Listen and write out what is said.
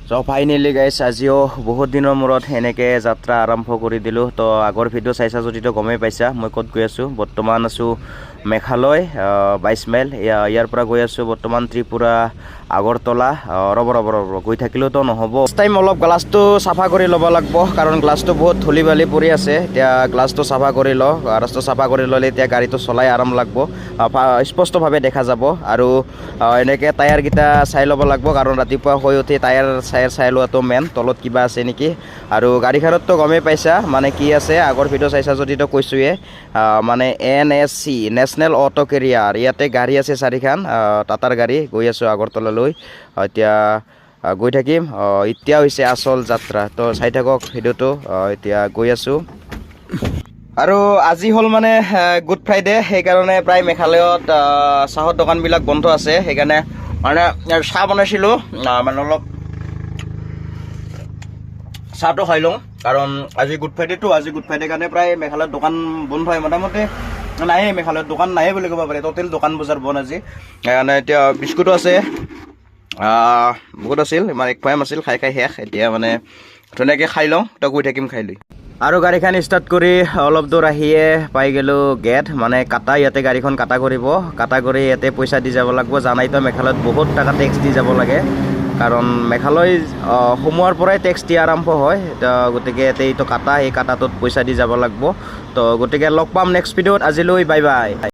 So finally guys, আজিও বহুত দিনৰ মূৰত এনেকে যাত্ৰা আৰম্ভ কৰি দিলো। তো আগৰ ভিডিও চাইছা যদি তো গমেই পাইছা মই ক'ত গৈ আছো। বৰ্তমান আছো মেঘালয় 22 মাইল। ইয়াৰ পৰা গৈ আছো বৰ্তমান ত্ৰিপুৰা আগৰতলা। ৰব গৈ থাকিলেও তো নহ'ব। ফাৰ্ষ্ট টাইম অলপ গ্লাছটো চাফা কৰি ল'ব লাগিব, কাৰণ গ্লাছটো বহুত ধূলি বালি পৰি আছে। এতিয়া গ্লাছটো চাফা কৰি লওঁ। গ্লাছটো চাফা কৰি ল'লে এতিয়া গাড়ীটো চলাই আৰাম লাগিব, স্পষ্টভাৱে দেখা যাব। আৰু এনেকৈ টায়াৰকেইটা চাই ল'ব লাগিব, কাৰণ ৰাতিপুৱা শুই উঠি টায়াৰ চাই লোৱাটো মেইন, তলত কিবা আছে নেকি। আৰু গাড়ীখনততো গমেই পাইছা মানে কি আছে, আগৰ ভিডিঅ' চাইছা যদিতো কৈছোঁৱে। মানে NSC নেশ্যনেল অটো কেৰিয়াৰ, ইয়াতে গাড়ী আছে 4খন টাটাৰ গাড়ী। গৈ আছোঁ আগৰতলালৈ, এতিয়া গৈ থাকিম। এতিয়া হৈছে আচল যাত্ৰা, তো চাই থাকক ভিডিঅ'টো। এতিয়া গৈ আছোঁ। আৰু আজি হ'ল মানে গুড ফ্ৰাইডে, সেইকাৰণে প্ৰায় মেঘালয়ত চাহৰ দোকানবিলাক বন্ধ আছে। সেইকাৰণে মানে চাহ বনাইছিলোঁ, মানে অলপ চাহটো খাই লওঁ, কাৰণ আজি গুড ফ্ৰাইডেটো। আজি গুড ফ্ৰাইডে কাৰণে প্ৰায় মেঘালয়ত দোকান বন্ধ হয়, মোটামুটি নায়ে মেঘালয়ত দোকান নায়ে বুলি ক'ব পাৰি। টোটেল দোকান বজাৰ বন্ধ আজি। সেইকাৰণে এতিয়া বিস্কুটো আছে, বহুত আছিল, মানে এক পয়াম আছিল, খাই শেষ। এতিয়া মানে ধুনীয়াকৈ খাই লওঁ, তো গৈ থাকিম খাই লৈ। আৰু গাড়ীখন ষ্টাৰ্ট কৰি অলপ দূৰ আহিয়ে পাই গ'লোঁ গেট, মানে কাটা। ইয়াতে গাড়ীখন কাটা কৰিব, কাটা কৰি ইয়াতে পইচা দি যাব লাগিব। জানাইতো মেঘালয়ত বহুত টকা টেক্স দি যাব লাগে, কাৰণ মেঘালয় সোমোৱাৰ পৰাই টেক্স দিয়া আৰম্ভ হয়। তো গতিকে ইয়াতে এইটো কাটা, সেই কাটাটোত পইচা দি যাব লাগিব। তো গতিকে লগ পাম নেক্সট ভিডিঅ'ত। আজিলৈ বাই বাই।